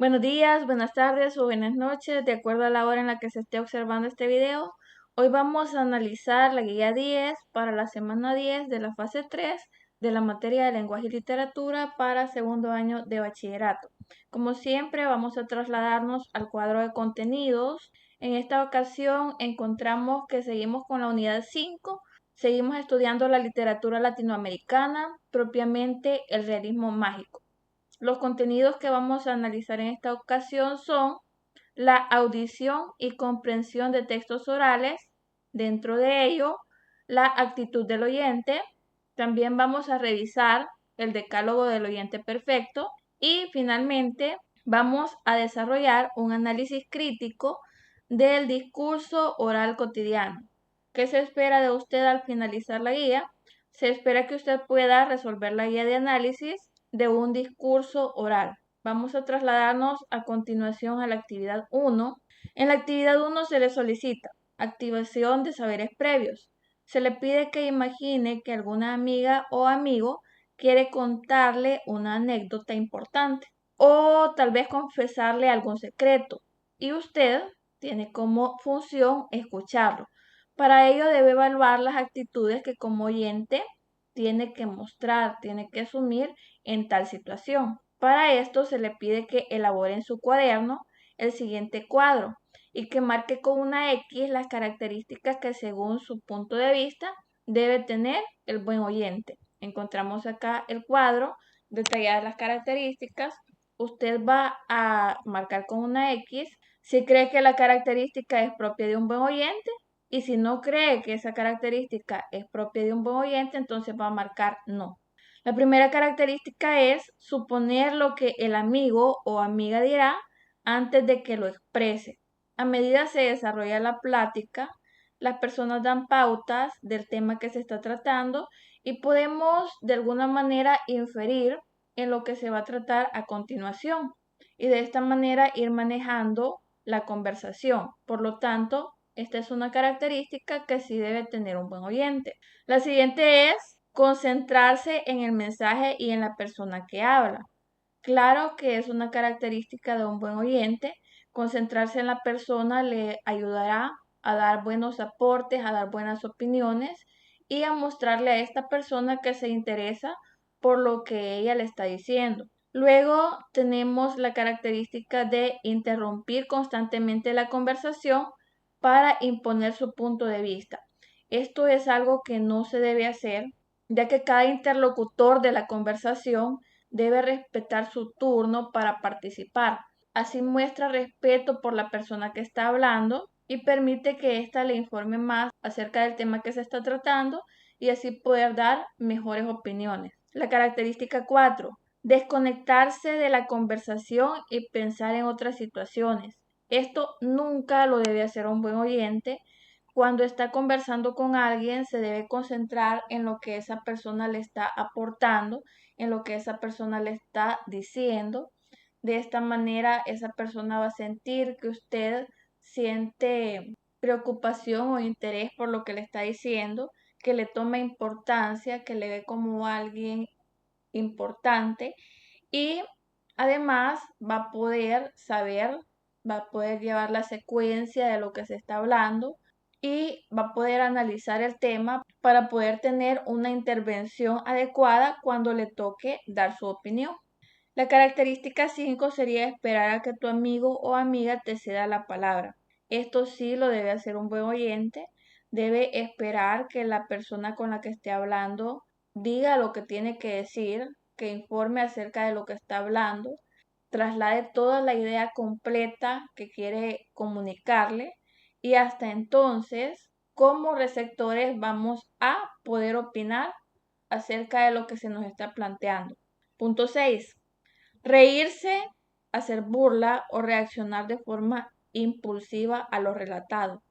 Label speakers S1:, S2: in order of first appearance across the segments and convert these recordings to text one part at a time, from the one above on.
S1: Buenos días, buenas tardes o buenas noches, de acuerdo a la hora en la que se esté observando este video. Hoy vamos a analizar la guía 10 para la semana 10 de la fase 3 de la materia de lenguaje y literatura para segundo año de bachillerato. Como siempre, vamos a trasladarnos al cuadro de contenidos. En esta ocasión encontramos que seguimos con la unidad 5, seguimos estudiando la literatura latinoamericana, propiamente el realismo mágico. Los contenidos que vamos a analizar en esta ocasión son la audición y comprensión de textos orales, dentro de ello, la actitud del oyente. También vamos a revisar el decálogo del oyente perfecto y finalmente vamos a desarrollar un análisis crítico del discurso oral cotidiano. ¿Qué se espera de usted al finalizar la guía? Se espera que usted pueda resolver la guía de análisis de un discurso oral. Vamos a trasladarnos a continuación a la actividad 1. En la actividad 1 se le solicita activación de saberes previos. Se le pide que imagine que alguna amiga o amigo quiere contarle una anécdota importante o tal vez confesarle algún secreto y usted tiene como función escucharlo. Para ello debe evaluar las actitudes que como oyente tiene que mostrar, tiene que asumir en tal situación. Para esto se le pide que elabore en su cuaderno el siguiente cuadro y que marque con una X las características que según su punto de vista debe tener el buen oyente. Encontramos acá el cuadro detalladas las características. Usted va a marcar con una X si cree que la característica es propia de un buen oyente y si no cree que esa característica es propia de un buen oyente, entonces va a marcar no. La primera característica es suponer lo que el amigo o amiga dirá antes de que lo exprese. A medida se desarrolla la plática, las personas dan pautas del tema que se está tratando y podemos de alguna manera inferir en lo que se va a tratar a continuación y de esta manera ir manejando la conversación. Por lo tanto, esta es una característica que sí debe tener un buen oyente. La siguiente es concentrarse en el mensaje y en la persona que habla. Claro que es una característica de un buen oyente. Concentrarse en la persona le ayudará a dar buenos aportes, a dar buenas opiniones y a mostrarle a esta persona que se interesa por lo que ella le está diciendo. Luego tenemos la característica de interrumpir constantemente la conversación para imponer su punto de vista. Esto es algo que no se debe hacer, ya que cada interlocutor de la conversación debe respetar su turno para participar. Así muestra respeto por la persona que está hablando y permite que ésta le informe más acerca del tema que se está tratando y así poder dar mejores opiniones. La característica 4. Desconectarse de la conversación y pensar en otras situaciones. Esto nunca lo debe hacer un buen oyente. Cuando está conversando con alguien, se debe concentrar en lo que esa persona le está aportando, en lo que esa persona le está diciendo. De esta manera, esa persona va a sentir que usted siente preocupación o interés por lo que le está diciendo, que le toma importancia, que le ve como alguien importante y además va a poder saber, va a poder llevar la secuencia de lo que se está hablando y va a poder analizar el tema para poder tener una intervención adecuada cuando le toque dar su opinión. La característica 5 sería esperar a que tu amigo o amiga te ceda la palabra. Esto sí lo debe hacer un buen oyente. Debe esperar que la persona con la que esté hablando diga lo que tiene que decir, que informe acerca de lo que está hablando, traslade toda la idea completa que quiere comunicarle y hasta entonces, como receptores, vamos a poder opinar acerca de lo que se nos está planteando. Punto 6. Reírse, hacer burla o reaccionar de forma impulsiva a lo relatado.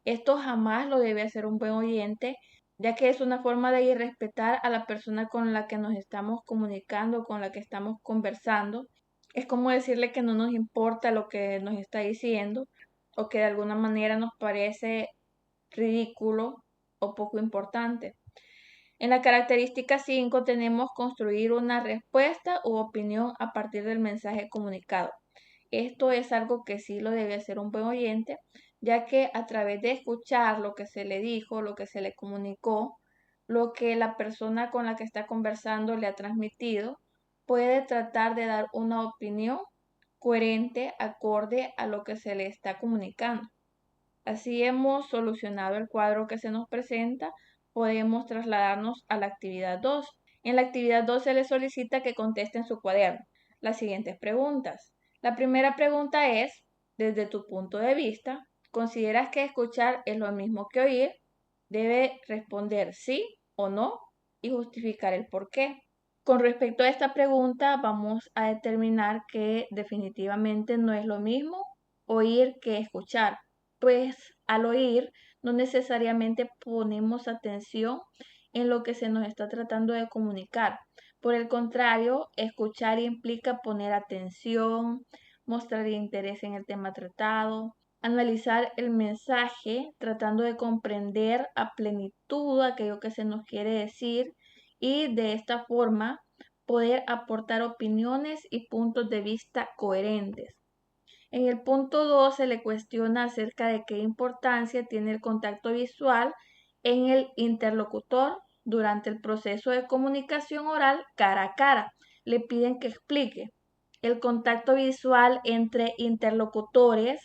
S1: Esto jamás lo debe hacer un buen oyente, ya que es una forma de irrespetar a la persona con la que nos estamos comunicando, con la que estamos conversando. Es como decirle que no nos importa lo que nos está diciendo o que de alguna manera nos parece ridículo o poco importante. En la característica 5 tenemos construir una respuesta u opinión a partir del mensaje comunicado. Esto es algo que sí lo debe hacer un buen oyente, ya que a través de escuchar lo que se le dijo, lo que se le comunicó, lo que la persona con la que está conversando le ha transmitido, puede tratar de dar una opinión coherente, acorde a lo que se le está comunicando. Así hemos solucionado el cuadro que se nos presenta. Podemos trasladarnos a la actividad 2. En la actividad 2 se le solicita que conteste en su cuaderno las siguientes preguntas. La primera pregunta es, desde tu punto de vista, ¿consideras que escuchar es lo mismo que oír? Debe responder sí o no y justificar el por qué. Con respecto a esta pregunta, vamos a determinar que definitivamente no es lo mismo oír que escuchar, pues al oír no necesariamente ponemos atención en lo que se nos está tratando de comunicar. Por el contrario, escuchar implica poner atención, mostrar interés en el tema tratado, analizar el mensaje, tratando de comprender a plenitud aquello que se nos quiere decir y de esta forma poder aportar opiniones y puntos de vista coherentes. En el punto 2 se le cuestiona acerca de qué importancia tiene el contacto visual en el interlocutor durante el proceso de comunicación oral cara a cara. Le piden que explique. El contacto visual entre interlocutores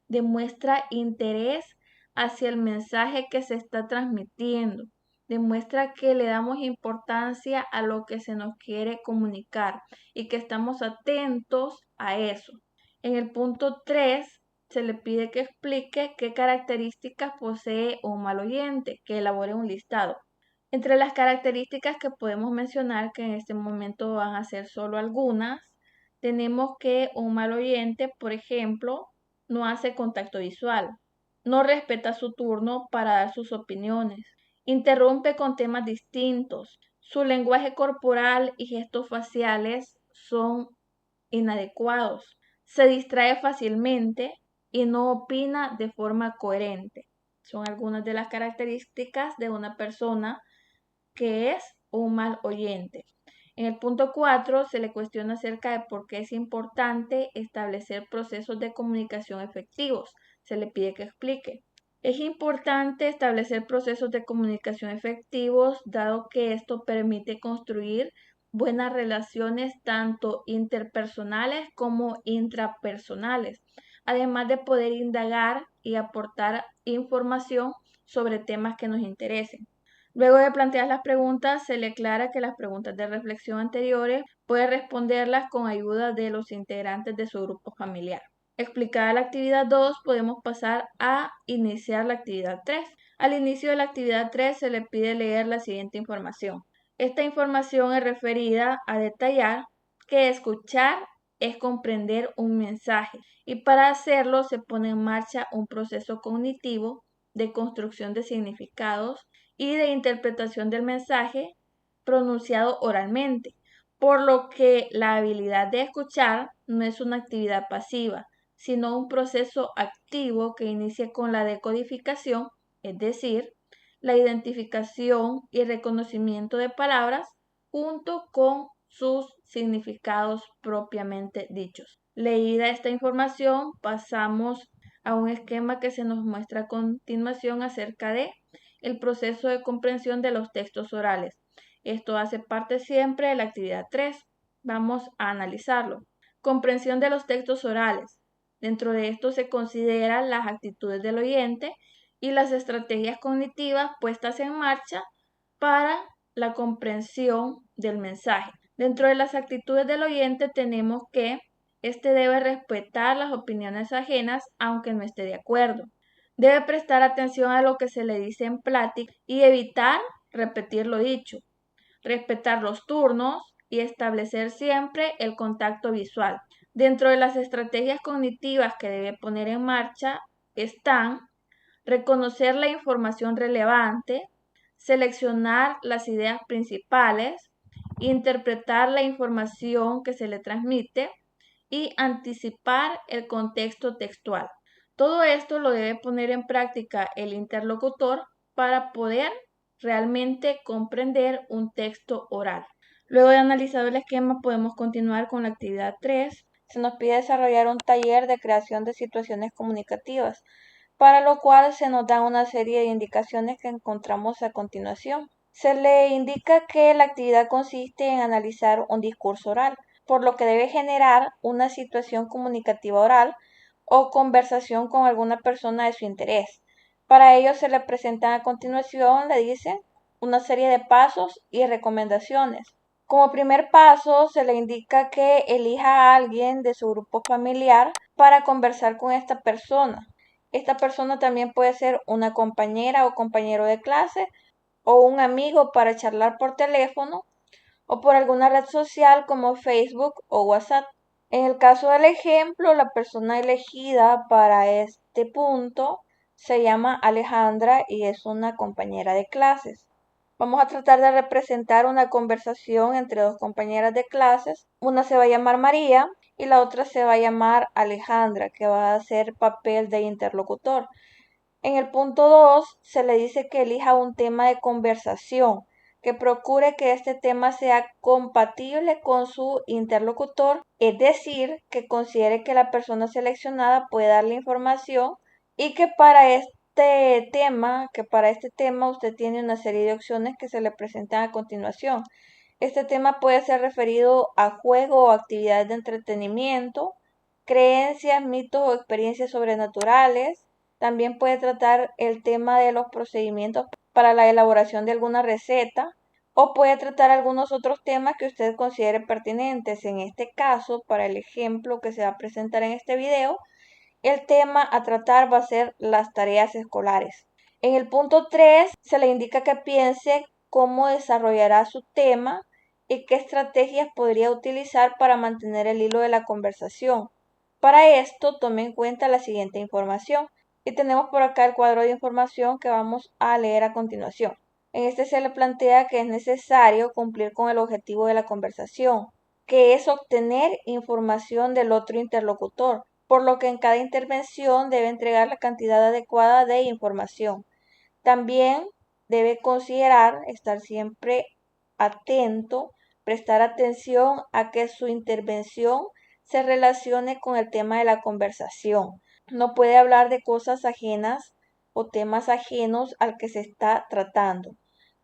S1: demuestra interés hacia el mensaje que se está transmitiendo. Demuestra que le damos importancia a lo que se nos quiere comunicar y que estamos atentos a eso. En el punto 3 se le pide que explique qué características posee un mal oyente, que elabore un listado. Entre las características que podemos mencionar, que en este momento van a ser solo algunas, tenemos que un mal oyente, por ejemplo, no hace contacto visual, no respeta su turno para dar sus opiniones, interrumpe con temas distintos, su lenguaje corporal y gestos faciales son inadecuados, se distrae fácilmente y no opina de forma coherente. Son algunas de las características de una persona que es un mal oyente. En el punto 4 se le cuestiona acerca de por qué es importante establecer procesos de comunicación efectivos. Se le pide que explique. Es importante establecer procesos de comunicación efectivos, dado que esto permite construir buenas relaciones tanto interpersonales como intrapersonales, además de poder indagar y aportar información sobre temas que nos interesen. Luego de plantear las preguntas, se le aclara que las preguntas de reflexión anteriores puede responderlas con ayuda de los integrantes de su grupo familiar. Explicada la actividad 2, podemos pasar a iniciar la actividad 3. Al inicio de la actividad 3 se le pide leer la siguiente información. Esta información es referida a detallar que escuchar es comprender un mensaje y para hacerlo se pone en marcha un proceso cognitivo de construcción de significados y de interpretación del mensaje pronunciado oralmente, por lo que la habilidad de escuchar no es una actividad pasiva, sino un proceso activo que inicia con la decodificación, es decir, la identificación y reconocimiento de palabras junto con sus significados propiamente dichos. Leída esta información, pasamos a un esquema que se nos muestra a continuación acerca de el proceso de comprensión de los textos orales. Esto hace parte siempre de la actividad 3. Vamos a analizarlo. Comprensión de los textos orales. Dentro de esto se consideran las actitudes del oyente y las estrategias cognitivas puestas en marcha para la comprensión del mensaje. Dentro de las actitudes del oyente tenemos que este debe respetar las opiniones ajenas aunque no esté de acuerdo. Debe prestar atención a lo que se le dice en plática y evitar repetir lo dicho. Respetar los turnos y establecer siempre el contacto visual. Dentro de las estrategias cognitivas que debe poner en marcha están reconocer la información relevante, seleccionar las ideas principales, interpretar la información que se le transmite y anticipar el contexto textual. Todo esto lo debe poner en práctica el interlocutor para poder realmente comprender un texto oral. Luego de analizado el esquema, podemos continuar con la actividad 3. se nos pide desarrollar un taller de creación de situaciones comunicativas, para lo cual se nos da una serie de indicaciones que encontramos a continuación. Se le indica que la actividad consiste en analizar un discurso oral, por lo que debe generar una situación comunicativa oral o conversación con alguna persona de su interés. Para ello se le presentan a continuación, le dicen, una serie de pasos y recomendaciones. Como primer paso, se le indica que elija a alguien de su grupo familiar para conversar con esta persona. Esta persona también puede ser una compañera o compañero de clase o un amigo para charlar por teléfono o por alguna red social como Facebook o WhatsApp. En el caso del ejemplo, la persona elegida para este punto se llama Alejandra y es una compañera de clases. Vamos a tratar de representar una conversación entre dos compañeras de clases. Una se va a llamar María y la otra se va a llamar Alejandra, que va a hacer papel de interlocutor. En el punto 2 se le dice que elija un tema de conversación, que procure que este tema sea compatible con su interlocutor, es decir, que considere que la persona seleccionada puede darle información y que para este tema usted tiene una serie de opciones que se le presentan a continuación. Este tema puede ser referido a juegos o actividades de entretenimiento, creencias, mitos o experiencias sobrenaturales. También puede tratar el tema de los procedimientos para la elaboración de alguna receta o puede tratar algunos otros temas que usted considere pertinentes. En este caso, para el ejemplo que se va a presentar en este video, el tema a tratar va a ser las tareas escolares. En el punto 3 se le indica que piense cómo desarrollará su tema y qué estrategias podría utilizar para mantener el hilo de la conversación. Para esto, tome en cuenta la siguiente información. Y tenemos por acá el cuadro de información que vamos a leer a continuación. En este se le plantea que es necesario cumplir con el objetivo de la conversación, que es obtener información del otro interlocutor, por lo que en cada intervención debe entregar la cantidad adecuada de información. También debe considerar estar siempre atento, prestar atención a que su intervención se relacione con el tema de la conversación. No puede hablar de cosas ajenas o temas ajenos al que se está tratando.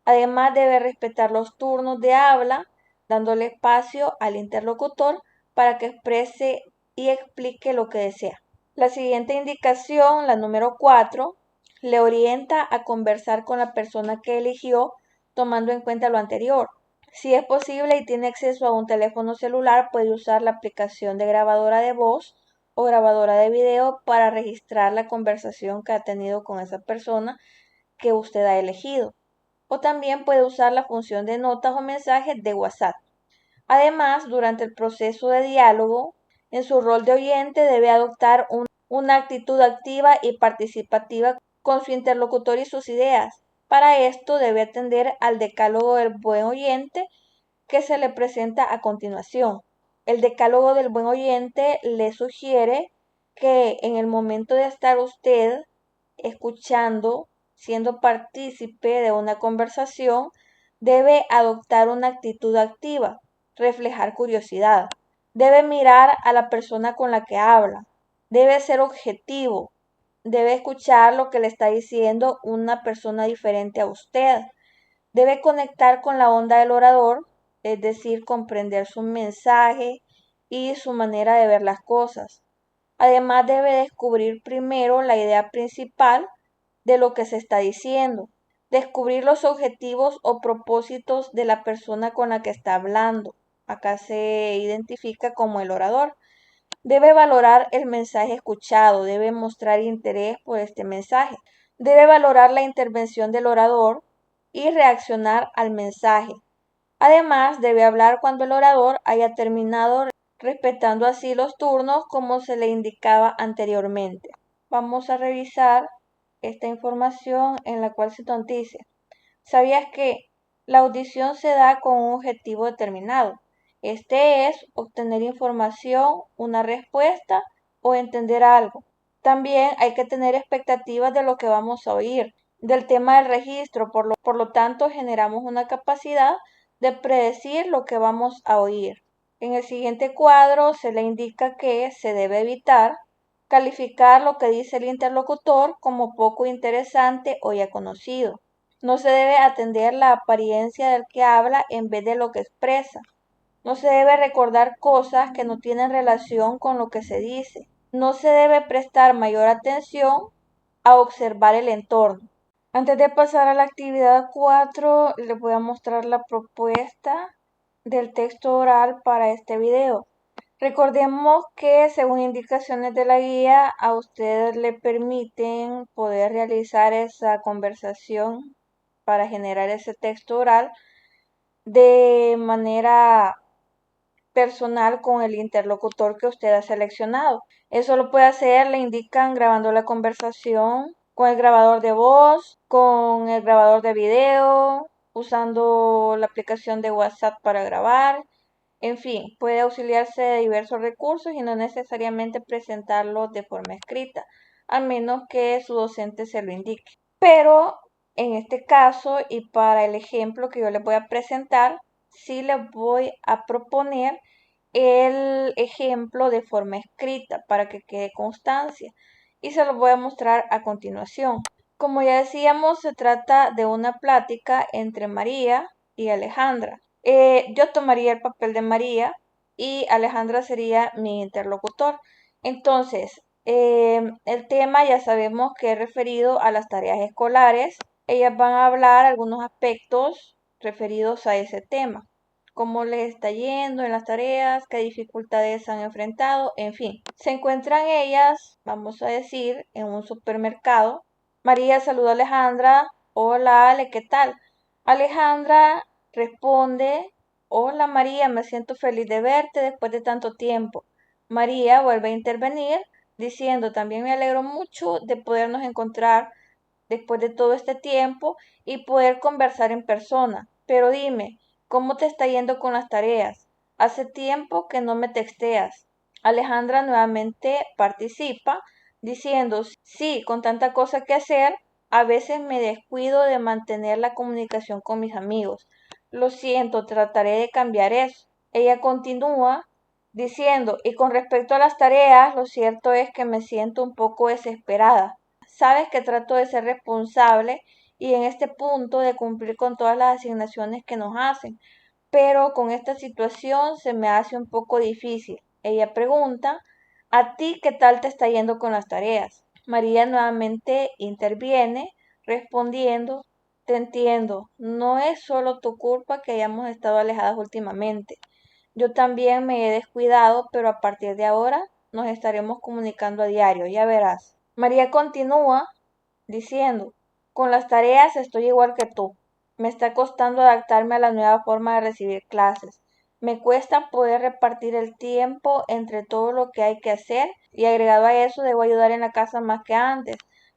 S1: Además, debe respetar los turnos de habla, dándole espacio al interlocutor para que exprese y explique lo que desea. La siguiente indicación, la número 4, le orienta a conversar con la persona que eligió tomando en cuenta lo anterior. Si es posible y tiene acceso a un teléfono celular, puede usar la aplicación de grabadora de voz o grabadora de video para registrar la conversación que ha tenido con esa persona que usted ha elegido. O también puede usar la función de notas o mensajes de WhatsApp. Además, durante el proceso de diálogo, en su rol de oyente debe adoptar una actitud activa y participativa con su interlocutor y sus ideas. Para esto debe atender al decálogo del buen oyente que se le presenta a continuación. El decálogo del buen oyente le sugiere que en el momento de estar usted escuchando, siendo partícipe de una conversación, debe adoptar una actitud activa, reflejar curiosidad, debe mirar a la persona con la que habla, debe ser objetivo, debe escuchar lo que le está diciendo una persona diferente a usted, debe conectar con la onda del orador, es decir, comprender su mensaje y su manera de ver las cosas. Además, debe descubrir primero la idea principal de lo que se está diciendo, descubrir los objetivos o propósitos de la persona con la que está hablando. Acá se identifica como el orador. Debe valorar el mensaje escuchado, debe mostrar interés por este mensaje. Debe valorar la intervención del orador y reaccionar al mensaje. Además, debe hablar cuando el orador haya terminado, respetando así los turnos como se le indicaba anteriormente. Vamos a revisar esta información en la cual se nos dice: ¿sabías que la audición se da con un objetivo determinado? Este es obtener información, una respuesta o entender algo. También hay que tener expectativas de lo que vamos a oír, del tema del registro, por lo tanto generamos una capacidad de predecir lo que vamos a oír. En el siguiente cuadro se le indica que se debe evitar calificar lo que dice el interlocutor como poco interesante o ya conocido. No se debe atender la apariencia del que habla en vez de lo que expresa. No se debe recordar cosas que no tienen relación con lo que se dice. No se debe prestar mayor atención a observar el entorno. Antes de pasar a la actividad 4, les voy a mostrar la propuesta del texto oral para este video. Recordemos que según indicaciones de la guía, a ustedes le permiten poder realizar esa conversación para generar ese texto oral de manera personal con el interlocutor que usted ha seleccionado. Eso lo puede hacer, le indican grabando la conversación con el grabador de voz, con el grabador de video, usando la aplicación de WhatsApp para grabar. En fin, puede auxiliarse de diversos recursos y no necesariamente presentarlo de forma escrita, a menos que su docente se lo indique. Pero en este caso y para el ejemplo que yo les voy a presentar, sí les voy a proponer el ejemplo de forma escrita para que quede constancia y se los voy a mostrar a continuación. Como ya decíamos, se trata de una plática entre María y Alejandra. Yo tomaría el papel de María y Alejandra sería mi interlocutor. Entonces, el tema ya sabemos que es referido a las tareas escolares. Ellas van a hablar algunos aspectos referidos a ese tema. Cómo les está yendo en las tareas, qué dificultades han enfrentado, en fin. Se encuentran ellas, vamos a decir, en un supermercado. María saluda a Alejandra. Hola Ale, ¿qué tal? Alejandra responde, hola María, me siento feliz de verte después de tanto tiempo. María vuelve a intervenir diciendo, también me alegro mucho de podernos encontrar después de todo este tiempo y poder conversar en persona. Pero dime, ¿cómo te está yendo con las tareas? Hace tiempo que no me texteas. Alejandra nuevamente participa diciendo, sí, con tanta cosa que hacer, a veces me descuido de mantener la comunicación con mis amigos. Lo siento, trataré de cambiar eso. Ella continúa diciendo, y con respecto a las tareas, lo cierto es que me siento un poco desesperada. Sabes que trato de ser responsable y en este punto de cumplir con todas las asignaciones que nos hacen, pero con esta situación se me hace un poco difícil. Ella pregunta, ¿a ti qué tal te está yendo con las tareas? María nuevamente interviene respondiendo, te entiendo, no es solo tu culpa que hayamos estado alejadas últimamente. Yo también me he descuidado, pero a partir de ahora nos estaremos comunicando a diario, ya verás. María continúa diciendo, con las tareas estoy igual que tú. Me está costando adaptarme a la nueva forma de recibir clases. Me cuesta poder repartir el tiempo entre todo lo que hay que hacer y agregado a eso debo ayudar en la casa más que antes,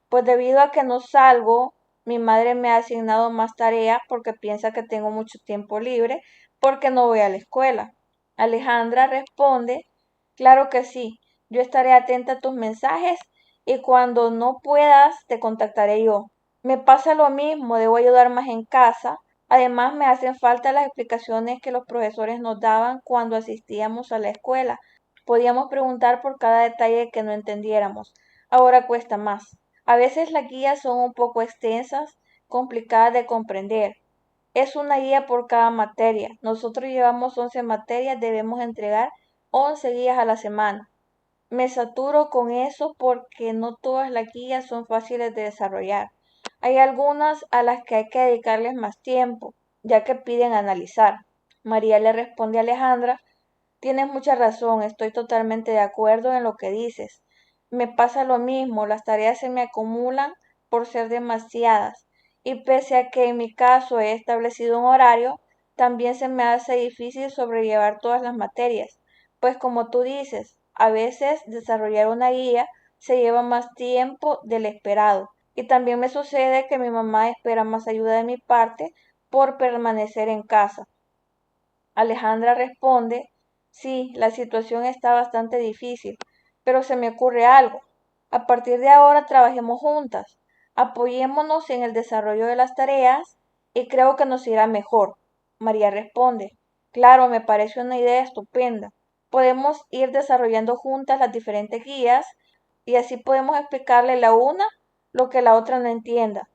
S1: pues debido a que no salgo, mi madre me ha asignado más tareas porque piensa que tengo mucho tiempo libre porque no voy a la escuela. Alejandra responde, claro que sí, yo estaré atenta a tus mensajes y cuando no puedas te contactaré yo. Me pasa lo mismo, debo ayudar más en casa. Además me hacen falta las explicaciones que los profesores nos daban cuando asistíamos a la escuela. Podíamos preguntar por cada detalle que no entendiéramos. Ahora cuesta más. A veces las guías son un poco extensas, complicadas de comprender. Es una guía por cada materia. Nosotros llevamos 11 materias, debemos entregar 11 guías a la semana. Me saturo con eso porque no todas las guías son fáciles de desarrollar. Hay algunas a las que hay que dedicarles más tiempo, ya que piden analizar. María le responde a Alejandra, tienes mucha razón, estoy totalmente de acuerdo en lo que dices. Me pasa lo mismo, las tareas se me acumulan por ser demasiadas y pese a que en mi caso he establecido un horario, también se me hace difícil sobrellevar todas las materias, pues como tú dices, a veces desarrollar una guía se lleva más tiempo del esperado y también me sucede que mi mamá espera más ayuda de mi parte por permanecer en casa. Alejandra responde, sí, la situación está bastante difícil, pero se me ocurre algo. A partir de ahora trabajemos juntas, apoyémonos en el desarrollo de las tareas y creo que nos irá mejor. María responde, Claro, me parece una idea estupenda. Podemos ir desarrollando juntas las diferentes guías y así podemos explicarle la una lo que la otra no entienda.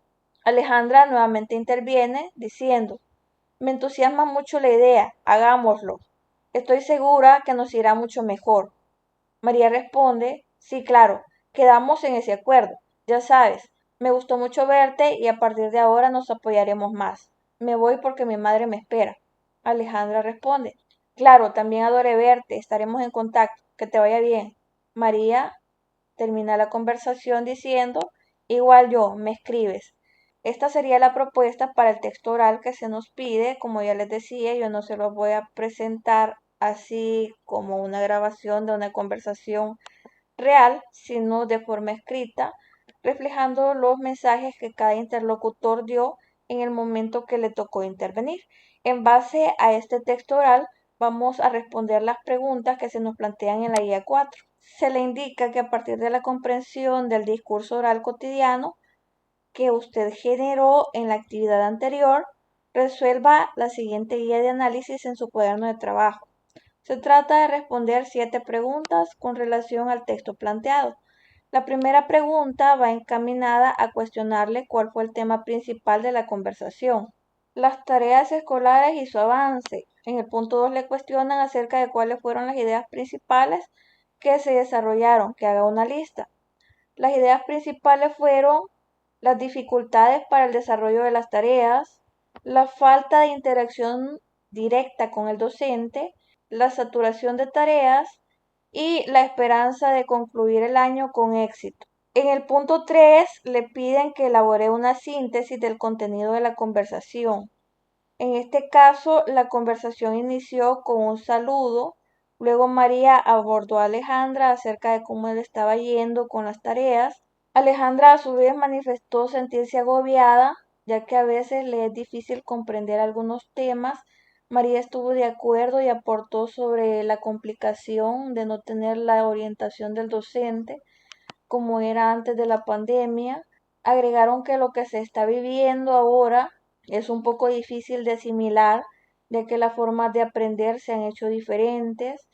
S1: Alejandra nuevamente interviene diciendo, me entusiasma mucho la idea, hagámoslo. Estoy segura que nos irá mucho mejor. María responde, sí, claro, quedamos en ese acuerdo. Ya sabes, me gustó mucho verte y a partir de ahora nos apoyaremos más. Me voy porque mi madre me espera. Alejandra responde, claro, también adoré verte, estaremos en contacto, que te vaya bien. María termina la conversación diciendo, igual yo, me escribes. Esta sería la propuesta para el texto oral que se nos pide. Como ya les decía, yo no se los voy a presentar así como una grabación de una conversación real, sino de forma escrita, reflejando los mensajes que cada interlocutor dio en el momento que le tocó intervenir. En base a este texto oral, vamos a responder las preguntas que se nos plantean en la guía 4. Se le indica que a partir de la comprensión del discurso oral cotidiano que usted generó en la actividad anterior, resuelva la siguiente guía de análisis en su cuaderno de trabajo. Se trata de responder 7 preguntas con relación al texto planteado. La primera pregunta va encaminada a cuestionarle cuál fue el tema principal de la conversación. Las tareas escolares y su avance. En el punto 2 le cuestionan acerca de cuáles fueron las ideas principales que se desarrollaron, que haga una lista. Las ideas principales fueron las dificultades para el desarrollo de las tareas, la falta de interacción directa con el docente, la saturación de tareas y la esperanza de concluir el año con éxito. En el punto 3 le piden que elabore una síntesis del contenido de la conversación. En este caso, la conversación inició con un saludo. Luego María abordó a Alejandra acerca de cómo le estaba yendo con las tareas. Alejandra a su vez manifestó sentirse agobiada, ya que a veces le es difícil comprender algunos temas. María estuvo de acuerdo y aportó sobre la complicación de no tener la orientación del docente como era antes de la pandemia. Agregaron que lo que se está viviendo ahora es un poco difícil de asimilar, ya que las formas de aprender se han hecho diferentes.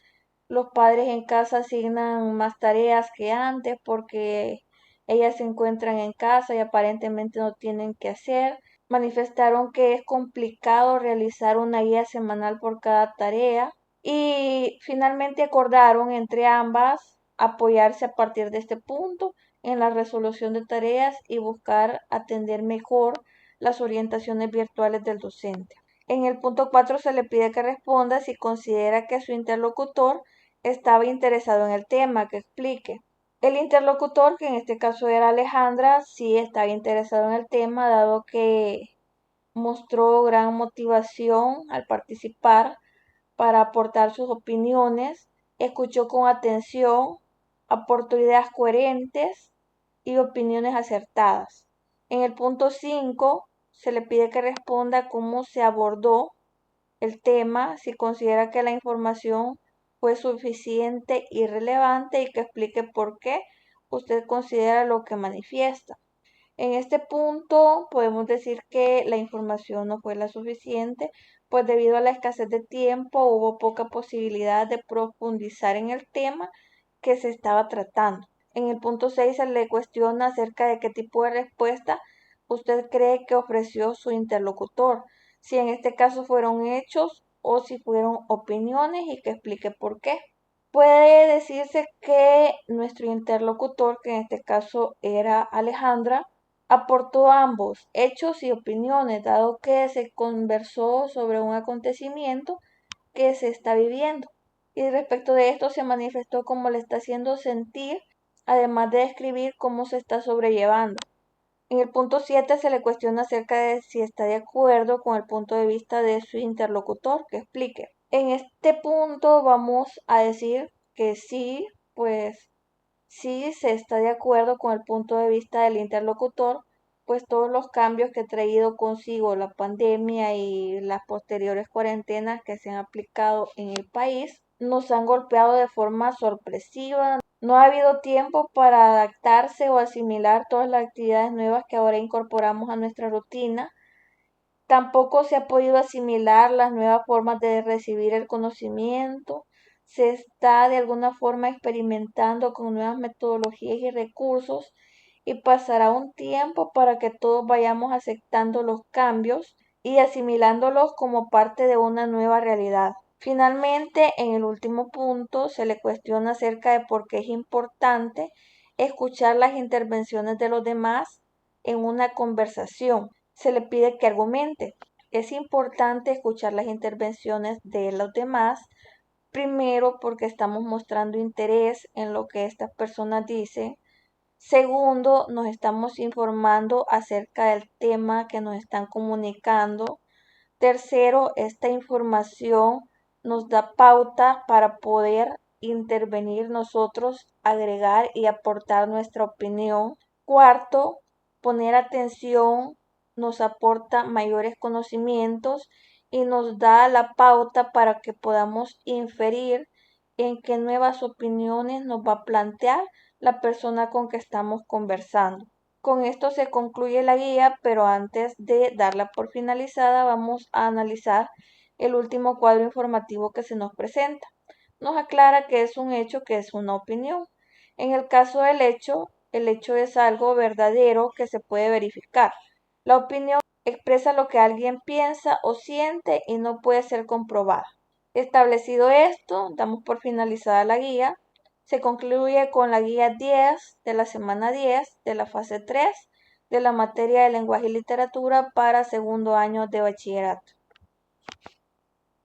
S1: Los padres en casa asignan más tareas que antes porque ellas se encuentran en casa y aparentemente no tienen que hacer. Manifestaron que es complicado realizar una guía semanal por cada tarea y finalmente acordaron entre ambas apoyarse a partir de este punto en la resolución de tareas y buscar atender mejor las orientaciones virtuales del docente. En el punto 4 se le pide que responda si considera que su interlocutor estaba interesado en el tema, que explique. El interlocutor, que en este caso era Alejandra, sí estaba interesado en el tema, dado que mostró gran motivación al participar para aportar sus opiniones, escuchó con atención, aportó ideas coherentes y opiniones acertadas. En el punto 5 se le pide que responda cómo se abordó el tema, si considera que la información fue suficiente y relevante y que explique por qué usted considera lo que manifiesta. En este punto podemos decir que la información no fue la suficiente, pues debido a la escasez de tiempo hubo poca posibilidad de profundizar en el tema que se estaba tratando. En el punto 6 se le cuestiona acerca de qué tipo de respuesta usted cree que ofreció su interlocutor, si en este caso fueron hechos o si fueron opiniones y que explique por qué. Puede decirse que nuestro interlocutor, que en este caso era Alejandra, aportó ambos, hechos y opiniones, dado que se conversó sobre un acontecimiento que se está viviendo. Y respecto de esto se manifestó cómo le está haciendo sentir, además de describir cómo se está sobrellevando. En el punto 7 se le cuestiona acerca de si está de acuerdo con el punto de vista de su interlocutor, que explique. En este punto vamos a decir que sí, pues sí se está de acuerdo con el punto de vista del interlocutor, pues todos los cambios que ha traído consigo la pandemia y las posteriores cuarentenas que se han aplicado en el país nos han golpeado de forma sorpresiva. No ha habido tiempo para adaptarse o asimilar todas las actividades nuevas que ahora incorporamos a nuestra rutina Tampoco se ha podido asimilar las nuevas formas de recibir el conocimiento. Se está de alguna forma experimentando con nuevas metodologías y recursos y pasará un tiempo para que todos vayamos aceptando los cambios y asimilándolos como parte de una nueva realidad. Finalmente, en el último punto, se le cuestiona acerca de por qué es importante escuchar las intervenciones de los demás en una conversación. Se le pide que argumente. Es importante escuchar las intervenciones de los demás, primero porque estamos mostrando interés en lo que estas personas dicen. Segundo, nos estamos informando acerca del tema que nos están comunicando. Tercero, esta información nos da pauta para poder intervenir nosotros, agregar y aportar nuestra opinión. Cuarto, poner atención nos aporta mayores conocimientos y nos da la pauta para que podamos inferir en qué nuevas opiniones nos va a plantear la persona con que estamos conversando. Con esto se concluye la guía, pero antes de darla por finalizada vamos a analizar el último cuadro informativo que se nos presenta. Nos aclara que es un hecho, que es una opinión. En el caso del hecho, el hecho es algo verdadero que se puede verificar. La opinión expresa lo que alguien piensa o siente y no puede ser comprobada. Establecido esto, damos por finalizada la guía. Se concluye con la guía 10 de la semana 10 de la fase 3 de la materia de lenguaje y literatura para segundo año de bachillerato.